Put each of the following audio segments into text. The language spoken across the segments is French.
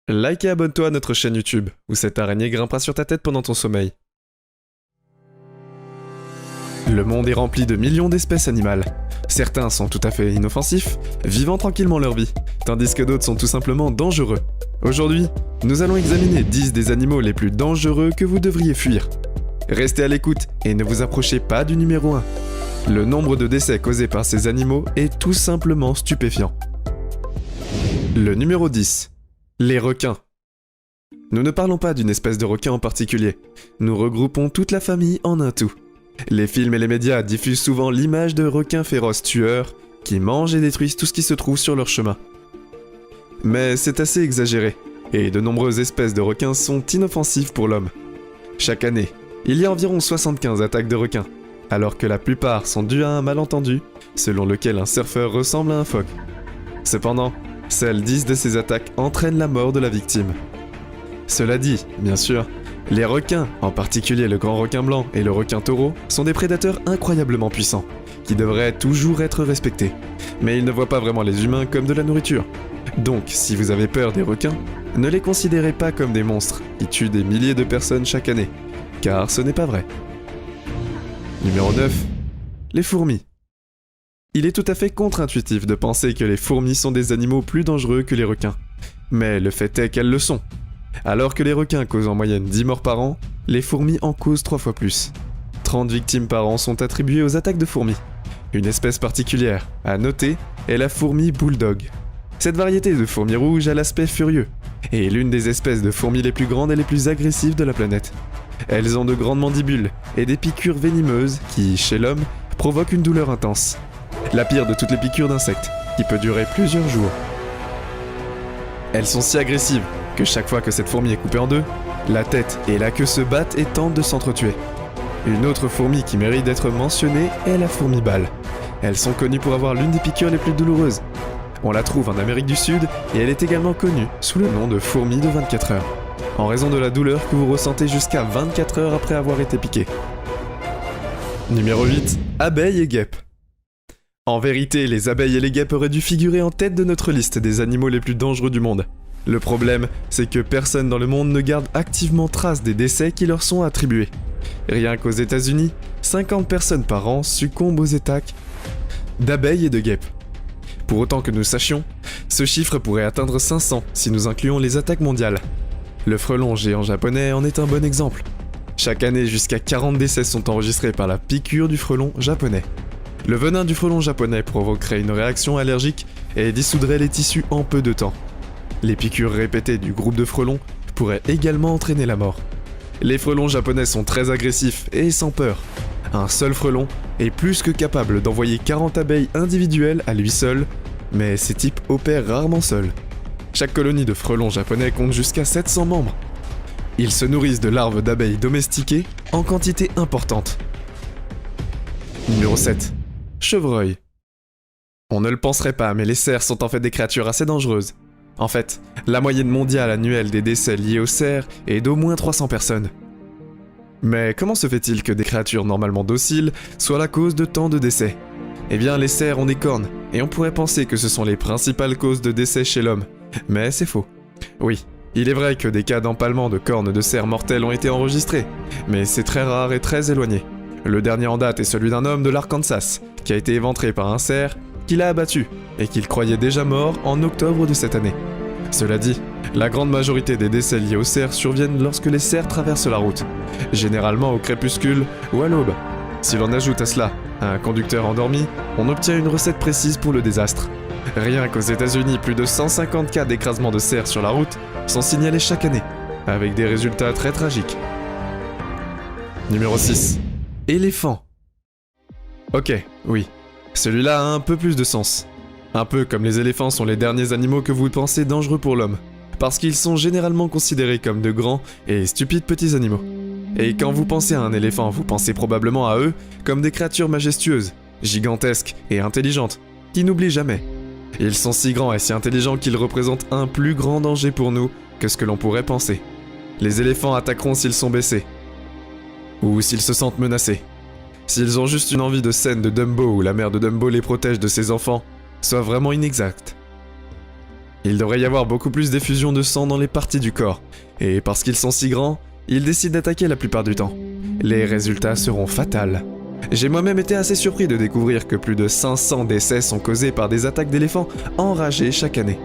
Like et abonne-toi à notre chaîne YouTube, où cette araignée grimpera sur ta tête pendant ton sommeil. Le monde est rempli de millions d'espèces animales. Certains sont tout à fait inoffensifs, vivant tranquillement leur vie, tandis que d'autres sont tout simplement dangereux. Aujourd'hui, nous allons examiner 10 des animaux les plus dangereux que vous devriez fuir. Restez à l'écoute et ne vous approchez pas du numéro 1. Le nombre de décès causés par ces animaux est tout simplement stupéfiant. Le numéro 10. Les requins. Nous ne parlons pas d'une espèce de requin en particulier, nous regroupons toute la famille en un tout. Les films et les médias diffusent souvent l'image de requins féroces tueurs qui mangent et détruisent tout ce qui se trouve sur leur chemin. Mais c'est assez exagéré, et de nombreuses espèces de requins sont inoffensives pour l'homme. Chaque année, il y a environ 75 attaques de requins, alors que la plupart sont dues à un malentendu, selon lequel un surfeur ressemble à un phoque. Cependant, seules 10 de ces attaques entraînent la mort de la victime. Cela dit, bien sûr, les requins, en particulier le grand requin blanc et le requin taureau, sont des prédateurs incroyablement puissants, qui devraient toujours être respectés. Mais ils ne voient pas vraiment les humains comme de la nourriture. Donc, si vous avez peur des requins, ne les considérez pas comme des monstres qui tuent des milliers de personnes chaque année, car ce n'est pas vrai. Numéro 9. Les fourmis. Il est tout à fait contre-intuitif de penser que les fourmis sont des animaux plus dangereux que les requins. Mais le fait est qu'elles le sont. Alors que les requins causent en moyenne 10 morts par an, les fourmis en causent 3 fois plus. 30 victimes par an sont attribuées aux attaques de fourmis. Une espèce particulière, à noter, est la fourmi bulldog. Cette variété de fourmis rouges a l'aspect furieux, et est l'une des espèces de fourmis les plus grandes et les plus agressives de la planète. Elles ont de grandes mandibules et des piqûres venimeuses qui, chez l'homme, provoquent une douleur intense. La pire de toutes les piqûres d'insectes, qui peut durer plusieurs jours. Elles sont si agressives que chaque fois que cette fourmi est coupée en deux, la tête et la queue se battent et tentent de s'entretuer. Une autre fourmi qui mérite d'être mentionnée est la fourmi balle. Elles sont connues pour avoir l'une des piqûres les plus douloureuses. On la trouve en Amérique du Sud et elle est également connue sous le nom de fourmi de 24 heures, en raison de la douleur que vous ressentez jusqu'à 24 heures après avoir été piqué. Numéro 8. Abeilles et guêpes. En vérité, les abeilles et les guêpes auraient dû figurer en tête de notre liste des animaux les plus dangereux du monde. Le problème, c'est que personne dans le monde ne garde activement trace des décès qui leur sont attribués. Rien qu'aux États-Unis, 50 personnes par an succombent aux attaques d'abeilles et de guêpes. Pour autant que nous sachions, ce chiffre pourrait atteindre 500 si nous incluons les attaques mondiales. Le frelon géant japonais en est un bon exemple. Chaque année, jusqu'à 40 décès sont enregistrés par la piqûre du frelon japonais. Le venin du frelon japonais provoquerait une réaction allergique et dissoudrait les tissus en peu de temps. Les piqûres répétées du groupe de frelons pourraient également entraîner la mort. Les frelons japonais sont très agressifs et sans peur. Un seul frelon est plus que capable d'envoyer 40 abeilles individuelles à lui seul, mais ces types opèrent rarement seuls. Chaque colonie de frelons japonais compte jusqu'à 700 membres. Ils se nourrissent de larves d'abeilles domestiquées en quantité importante. Numéro 7. Chevreuil. On ne le penserait pas, mais les cerfs sont en fait des créatures assez dangereuses. En fait, la moyenne mondiale annuelle des décès liés aux cerfs est d'au moins 300 personnes. Mais comment se fait-il que des créatures normalement dociles soient la cause de tant de décès ? Eh bien, les cerfs ont des cornes, et on pourrait penser que ce sont les principales causes de décès chez l'homme. Mais c'est faux. Oui, il est vrai que des cas d'empalement de cornes de cerfs mortels ont été enregistrés, mais c'est très rare et très éloigné. Le dernier en date est celui d'un homme de l'Arkansas, qui a été éventré par un cerf qui l'a abattu, et qu'il croyait déjà mort en octobre de cette année. Cela dit, la grande majorité des décès liés aux cerfs surviennent lorsque les cerfs traversent la route, généralement au crépuscule ou à l'aube. Si l'on ajoute à cela un conducteur endormi, on obtient une recette précise pour le désastre. Rien qu'aux États-Unis, plus de 150 cas d'écrasement de cerfs sur la route sont signalés chaque année, avec des résultats très tragiques. Numéro 6. Éléphant. Ok, oui. Celui-là a un peu plus de sens. Un peu comme les éléphants sont les derniers animaux que vous pensez dangereux pour l'homme, parce qu'ils sont généralement considérés comme de grands et stupides petits animaux. Et quand vous pensez à un éléphant, vous pensez probablement à eux comme des créatures majestueuses, gigantesques et intelligentes, qui n'oublient jamais. Ils sont si grands et si intelligents qu'ils représentent un plus grand danger pour nous que ce que l'on pourrait penser. Les éléphants attaqueront s'ils sont blessés, ou s'ils se sentent menacés. S'ils ont juste une envie de scène de Dumbo où la mère de Dumbo les protège de ses enfants, soit vraiment inexacte. Il devrait y avoir beaucoup plus d'effusion de sang dans les parties du corps, et parce qu'ils sont si grands, ils décident d'attaquer la plupart du temps. Les résultats seront fatals. J'ai moi-même été assez surpris de découvrir que plus de 500 décès sont causés par des attaques d'éléphants enragés chaque année.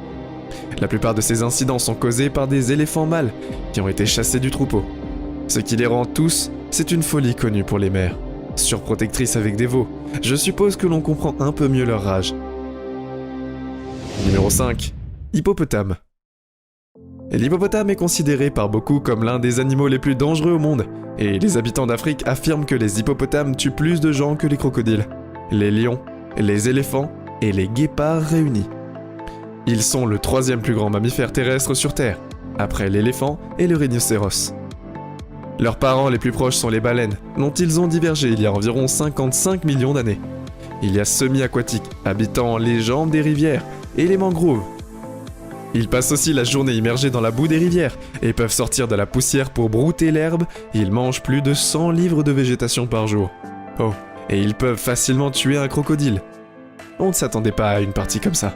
La plupart de ces incidents sont causés par des éléphants mâles qui ont été chassés du troupeau. Ce qui les rend tous, c'est une folie connue pour les mères. Surprotectrices avec des veaux, je suppose que l'on comprend un peu mieux leur rage. Numéro 5. Hippopotame. L'hippopotame est considéré par beaucoup comme l'un des animaux les plus dangereux au monde, et les habitants d'Afrique affirment que les hippopotames tuent plus de gens que les crocodiles, les lions, les éléphants et les guépards réunis. Ils sont le 3e plus grand mammifère terrestre sur Terre, après l'éléphant et le rhinocéros. Leurs parents les plus proches sont les baleines, dont ils ont divergé il y a environ 55 millions d'années. Il y a semi-aquatiques, habitant les jambes des rivières, et les mangroves. Ils passent aussi la journée immergés dans la boue des rivières et peuvent sortir de la poussière pour brouter l'herbe. Ils mangent plus de 100 livres de végétation par jour. Oh, et ils peuvent facilement tuer un crocodile. On ne s'attendait pas à une partie comme ça.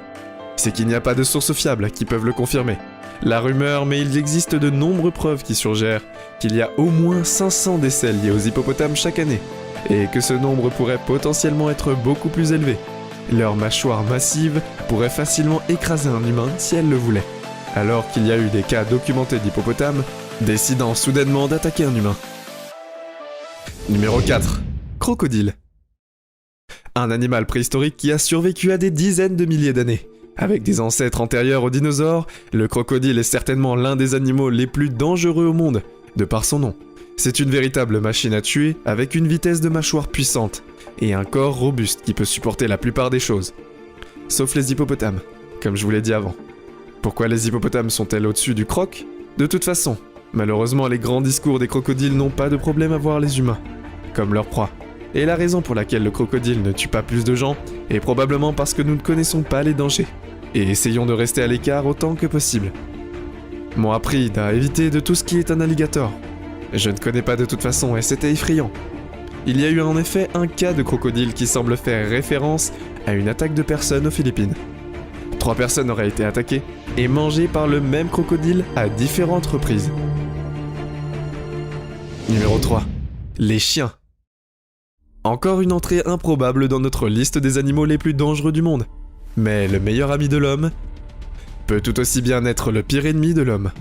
C'est qu'il n'y a pas de sources fiables qui peuvent le confirmer. La rumeur, mais il existe de nombreuses preuves qui suggèrent qu'il y a au moins 500 décès liés aux hippopotames chaque année, et que ce nombre pourrait potentiellement être beaucoup plus élevé. Leur mâchoire massive pourrait facilement écraser un humain si elle le voulait, alors qu'il y a eu des cas documentés d'hippopotames décidant soudainement d'attaquer un humain. Numéro 4. Crocodile. Un animal préhistorique qui a survécu à des dizaines de milliers d'années. Avec des ancêtres antérieurs aux dinosaures, le crocodile est certainement l'un des animaux les plus dangereux au monde, de par son nom. C'est une véritable machine à tuer avec une vitesse de mâchoire puissante et un corps robuste qui peut supporter la plupart des choses. Sauf les hippopotames, comme je vous l'ai dit avant. Pourquoi les hippopotames sont-elles au-dessus du croc ? De toute façon, malheureusement les grands discours des crocodiles n'ont pas de problème à voir les humains, comme leur proie. Et la raison pour laquelle le crocodile ne tue pas plus de gens est probablement parce que nous ne connaissons pas les dangers, et essayons de rester à l'écart autant que possible. M'ont appris à éviter de tout ce qui est un alligator. Je ne connais pas de toute façon et c'était effrayant. Il y a eu en effet un cas de crocodile qui semble faire référence à une attaque de personnes aux Philippines. 3 personnes auraient été attaquées et mangées par le même crocodile à différentes reprises. Numéro 3. Les chiens. Encore une entrée improbable dans notre liste des animaux les plus dangereux du monde. Mais le meilleur ami de l'homme peut tout aussi bien être le pire ennemi de l'homme.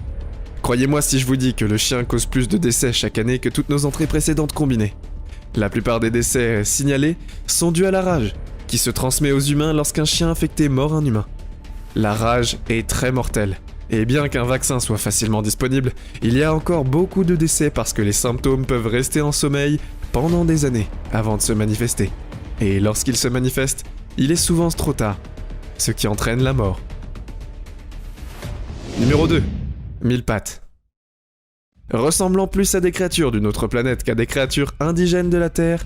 Croyez-moi si je vous dis que le chien cause plus de décès chaque année que toutes nos entrées précédentes combinées. La plupart des décès signalés sont dus à la rage, qui se transmet aux humains lorsqu'un chien infecté mord un humain. La rage est très mortelle, et bien qu'un vaccin soit facilement disponible, il y a encore beaucoup de décès parce que les symptômes peuvent rester en sommeil pendant des années avant de se manifester. Et lorsqu'ils se manifestent, il est souvent trop tard, ce qui entraîne la mort. Numéro 2. Mille-pattes. Ressemblant plus à des créatures d'une autre planète qu'à des créatures indigènes de la Terre,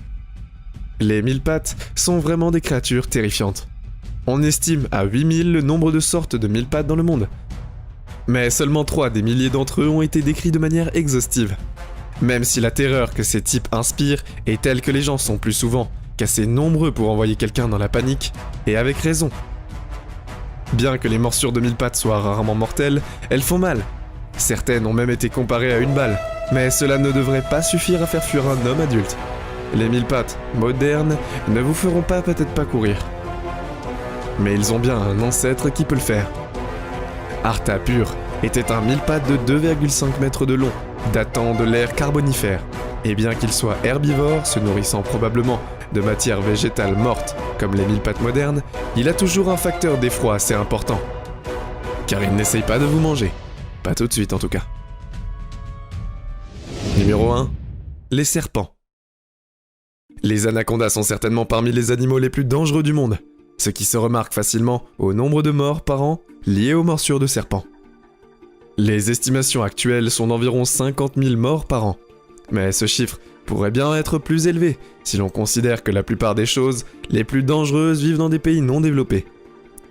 les mille-pattes sont vraiment des créatures terrifiantes. On estime à 8000 le nombre de sortes de mille-pattes dans le monde. Mais seulement 3 des milliers d'entre eux ont été décrits de manière exhaustive. Même si la terreur que ces types inspirent est telle que les gens sont plus souvent qu'assez nombreux pour envoyer quelqu'un dans la panique, et avec raison. Bien que les morsures de mille-pattes soient rarement mortelles, elles font mal. Certaines ont même été comparées à une balle, mais cela ne devrait pas suffire à faire fuir un homme adulte. Les mille-pattes modernes ne vous feront peut-être pas courir. Mais ils ont bien un ancêtre qui peut le faire. Arta pur était un mille-pattes de 2,5 mètres de long, datant de l'ère carbonifère. Et bien qu'il soit herbivore, se nourrissant probablement de matière végétale morte comme les mille-pattes modernes, il a toujours un facteur d'effroi assez important. Car il n'essaye pas de vous manger. Pas tout de suite en tout cas. Numéro 1. Les serpents. Les anacondas sont certainement parmi les animaux les plus dangereux du monde, ce qui se remarque facilement au nombre de morts par an liées aux morsures de serpents. Les estimations actuelles sont d'environ 50 000 morts par an, mais ce chiffre pourrait bien être plus élevé si l'on considère que la plupart des choses les plus dangereuses vivent dans des pays non développés,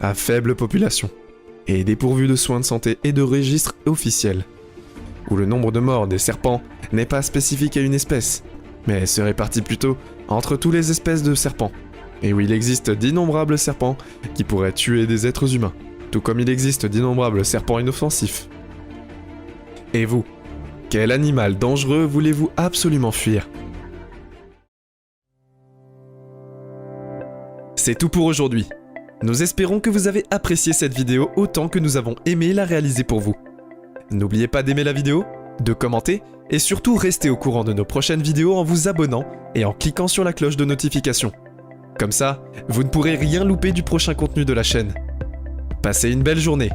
à faible population, et dépourvus de soins de santé et de registres officiels, où le nombre de morts des serpents n'est pas spécifique à une espèce, mais se répartit plutôt entre toutes les espèces de serpents, et où il existe d'innombrables serpents qui pourraient tuer des êtres humains, tout comme il existe d'innombrables serpents inoffensifs. Et vous, quel animal dangereux voulez-vous absolument fuir? C'est tout pour aujourd'hui. Nous espérons que vous avez apprécié cette vidéo autant que nous avons aimé la réaliser pour vous. N'oubliez pas d'aimer la vidéo, de commenter et surtout restez au courant de nos prochaines vidéos en vous abonnant et en cliquant sur la cloche de notification. Comme ça, vous ne pourrez rien louper du prochain contenu de la chaîne. Passez une belle journée.